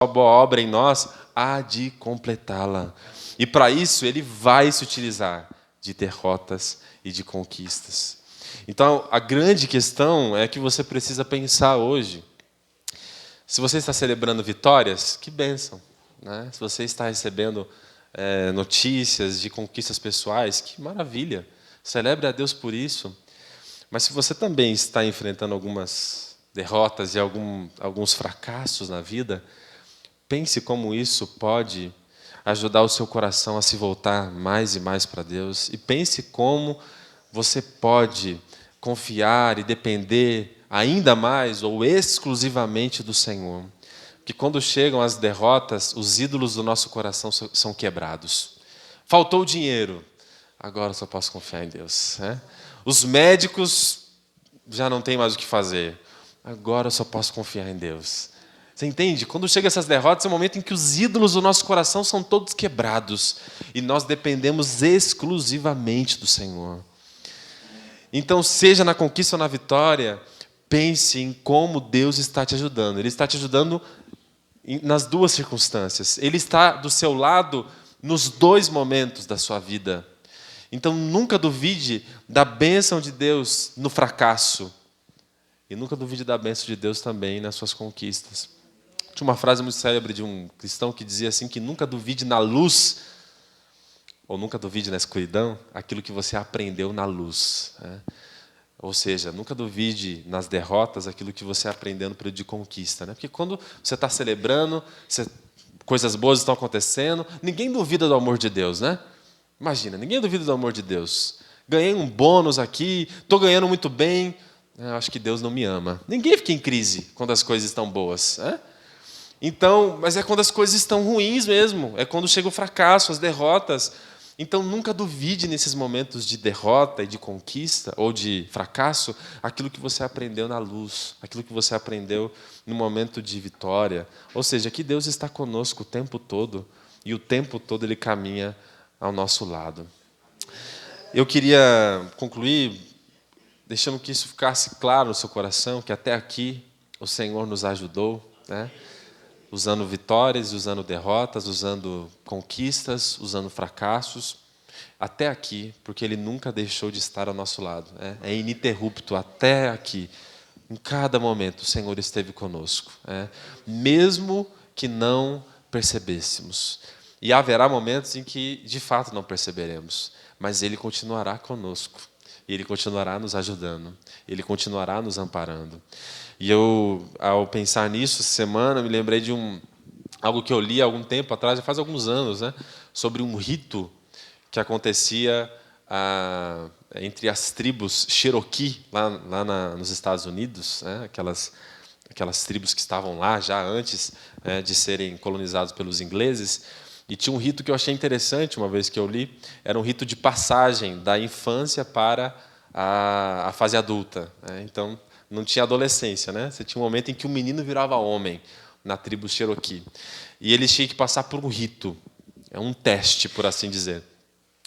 a boa obra em nós, há de completá-la. E para isso, ele vai se utilizar de derrotas e de conquistas. Então, a grande questão é que você precisa pensar hoje. Se você está celebrando vitórias, que bênção, né? Se você está recebendo notícias de conquistas pessoais, que maravilha. Celebre a Deus por isso. Mas se você também está enfrentando algumas derrotas e alguns fracassos na vida, pense como isso pode ajudar o seu coração a se voltar mais e mais para Deus. E pense como você pode confiar e depender ainda mais ou exclusivamente do Senhor. Porque quando chegam as derrotas, os ídolos do nosso coração são quebrados. Faltou dinheiro, agora eu só posso confiar em Deus, né? Os médicos já não têm mais o que fazer, agora eu só posso confiar em Deus. Você entende? Quando chegam essas derrotas, é o momento em que os ídolos do nosso coração são todos quebrados e nós dependemos exclusivamente do Senhor. Então, seja na conquista ou na vitória, pense em como Deus está te ajudando. Ele está te ajudando nas duas circunstâncias. Ele está do seu lado nos dois momentos da sua vida. Então, nunca duvide da bênção de Deus no fracasso. E nunca duvide da bênção de Deus também nas suas conquistas. Tinha uma frase muito célebre de um cristão que dizia assim, que nunca duvide na luz, ou nunca duvide na escuridão, aquilo que você aprendeu na luz, né? Ou seja, nunca duvide nas derrotas aquilo que você aprendeu no período de conquista, né? Porque quando você está celebrando, coisas boas estão acontecendo, ninguém duvida do amor de Deus, né? Imagina, ninguém duvida do amor de Deus. Ganhei um bônus aqui, estou ganhando muito bem, eu acho que Deus não me ama. Ninguém fica em crise quando as coisas estão boas, né? Então, mas é quando as coisas estão ruins mesmo, é quando chega o fracasso, as derrotas. Então, nunca duvide nesses momentos de derrota e de conquista, ou de fracasso, aquilo que você aprendeu na luz, aquilo que você aprendeu no momento de vitória. Ou seja, que Deus está conosco o tempo todo, e o tempo todo Ele caminha ao nosso lado. Eu queria concluir deixando que isso ficasse claro no seu coração, que até aqui o Senhor nos ajudou, né? Usando vitórias, usando derrotas, usando conquistas, usando fracassos, até aqui, porque Ele nunca deixou de estar ao nosso lado. É ininterrupto, até aqui. Em cada momento, o Senhor esteve conosco, mesmo que não percebêssemos. E haverá momentos em que, de fato, não perceberemos, mas Ele continuará conosco. E Ele continuará nos ajudando. Ele continuará nos amparando. E eu, ao pensar nisso, essa semana, me lembrei de algo que eu li há algum tempo atrás, já faz alguns anos, né, sobre um rito que acontecia entre as tribos Cherokee, lá nos Estados Unidos, né, aquelas tribos que estavam lá já antes de serem colonizados pelos ingleses. E tinha um rito que eu achei interessante, uma vez que eu li, era um rito de passagem da infância para a fase adulta, né? Então, não tinha adolescência, né? Você tinha um momento em que o menino virava homem na tribo Cherokee. E ele tinha que passar por um rito, um teste, por assim dizer.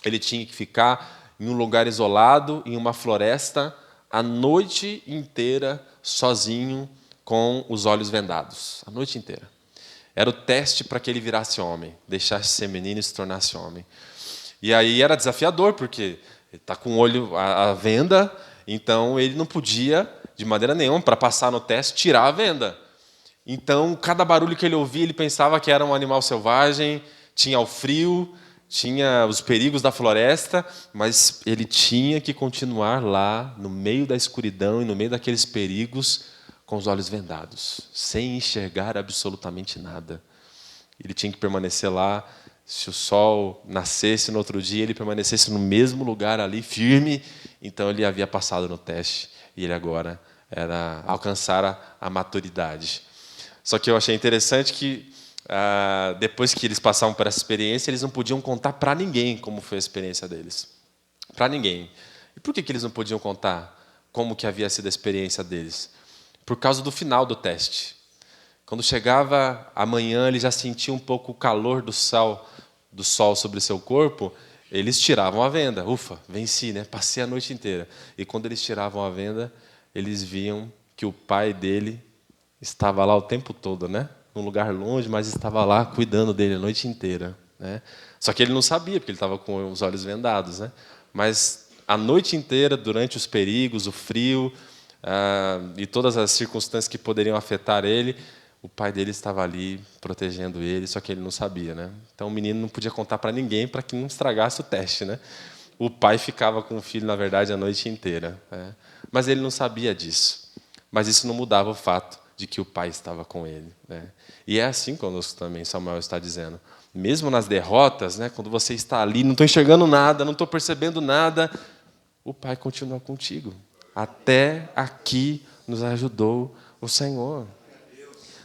Ele tinha que ficar em um lugar isolado, em uma floresta, a noite inteira, sozinho, com os olhos vendados. A noite inteira. Era o teste para que ele virasse homem, deixasse de ser menino e se tornasse homem. E aí era desafiador, porque ele está com o olho à venda, então ele não podia, de maneira nenhuma, para passar no teste, tirar a venda. Então, cada barulho que ele ouvia, ele pensava que era um animal selvagem, tinha o frio, tinha os perigos da floresta, mas ele tinha que continuar lá, no meio da escuridão e no meio daqueles perigos, com os olhos vendados, sem enxergar absolutamente nada. Ele tinha que permanecer lá. Se o sol nascesse no outro dia, ele permanecesse no mesmo lugar ali, firme, então ele havia passado no teste e ele agora alcançara a maturidade. Só que eu achei interessante que, depois que eles passaram por essa experiência, eles não podiam contar para ninguém como foi a experiência deles. Para ninguém. E por que eles não podiam contar como que havia sido a experiência deles? Por causa do final do teste. Quando chegava amanhã, ele já sentia um pouco o calor do sol sobre o seu corpo, eles tiravam a venda. Ufa, venci, né? Passei a noite inteira. E quando eles tiravam a venda, eles viam que o pai dele estava lá o tempo todo, né? num lugar longe, mas estava lá cuidando dele a noite inteira, né? Só que ele não sabia, porque ele estava com os olhos vendados, né? Mas a noite inteira, durante os perigos, o frio e todas as circunstâncias que poderiam afetar ele, o pai dele estava ali protegendo ele, só que ele não sabia, né? Então o menino não podia contar para ninguém para que não estragasse o teste, né? O pai ficava com o filho, na verdade, a noite inteira, né? Mas ele não sabia disso. Mas isso não mudava o fato de que o pai estava com ele, né? E é assim conosco também, Samuel está dizendo. Mesmo nas derrotas, né, quando você está ali, não estou enxergando nada, não estou percebendo nada, o pai continua contigo. Até aqui nos ajudou o Senhor.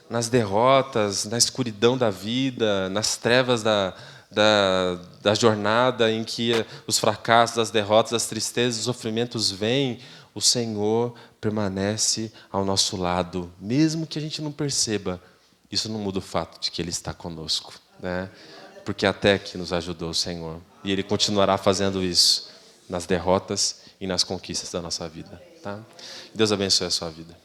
Nas derrotas, na escuridão da vida, nas trevas da jornada em que os fracassos, as derrotas, as tristezas, os sofrimentos vêm, o Senhor permanece ao nosso lado, mesmo que a gente não perceba. Isso não muda o fato de que Ele está conosco, né? Porque até aqui nos ajudou o Senhor. E Ele continuará fazendo isso nas derrotas e nas conquistas da nossa vida. Tá? Deus abençoe a sua vida.